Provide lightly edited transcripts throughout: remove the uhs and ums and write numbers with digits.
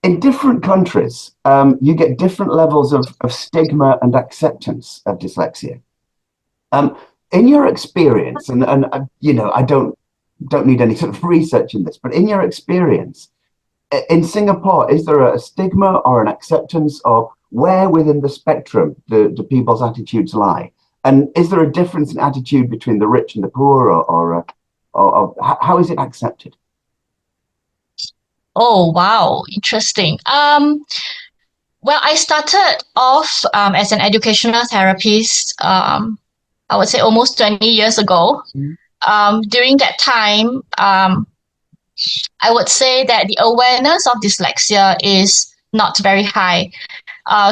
In different countries, you get different levels of stigma and acceptance of dyslexia. In your experience, and I don't need any sort of research in this, but in your experience, in Singapore, is there a stigma or an acceptance, or where within the spectrum do people's attitudes lie? And is there a difference in attitude between the rich and the poor, or how is it accepted? Oh, wow, interesting. Well, I started off as an educational therapist, I would say almost 20 years ago. During that time, I would say that the awareness of dyslexia is not very high.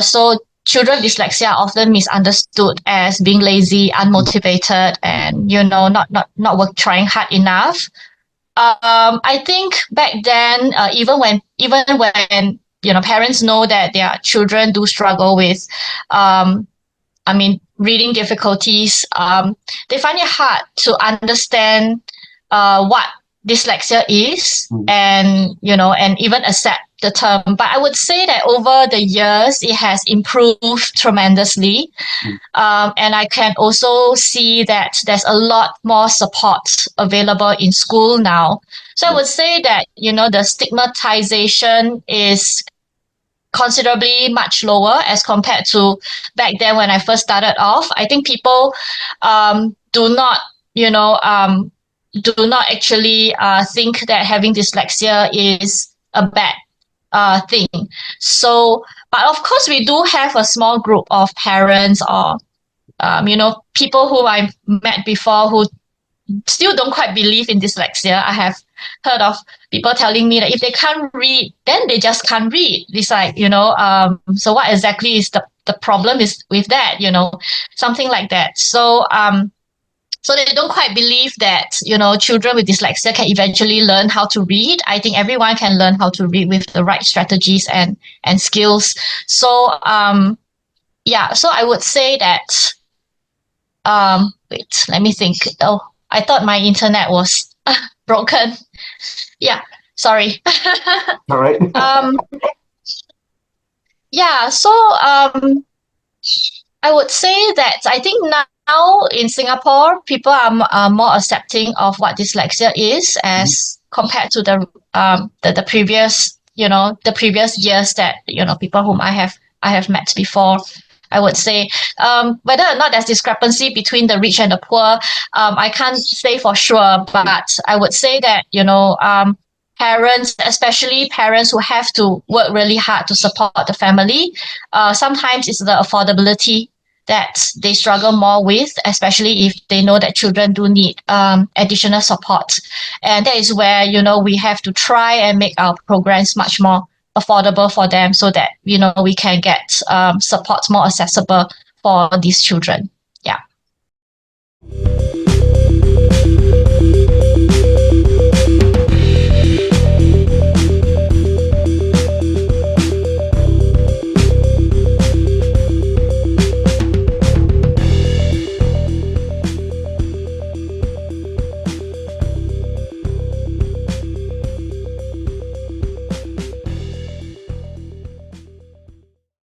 So children with dyslexia are often misunderstood as being lazy, unmotivated, and not trying hard enough. I think back then, even when parents know that their children do struggle with, reading difficulties, they find it hard to understand what dyslexia is, and even accept the term. But I would say that over the years, it has improved tremendously. And I can also see that there's a lot more support available in school now. So I would say that, the stigmatization is considerably much lower as compared to back then when I first started off. I think people do not actually think that having dyslexia is a bad thing. So, but of course, we do have a small group of parents or people who I've met before who still don't quite believe in dyslexia. I have heard of people telling me that if they can't read, then they just can't read. It's like, so what exactly is the problem is with that, something like that. So so they don't quite believe that, children with dyslexia can eventually learn how to read. I think everyone can learn how to read with the right strategies and skills. So so I would say that wait, let me think. Oh, I thought my internet was broken. Yeah, sorry. All right. So I would say that I think now in Singapore, people are more accepting of what dyslexia is as compared to the previous the previous years that people whom I have met before. I would say whether or not there's discrepancy between the rich and the poor, I can't say for sure, but I would say that parents, especially parents who have to work really hard to support the family, sometimes it's the affordability that they struggle more with, especially if they know that children do need additional support. And that is where, we have to try and make our programs much more affordable for them so that, we can get support more accessible for these children. Yeah.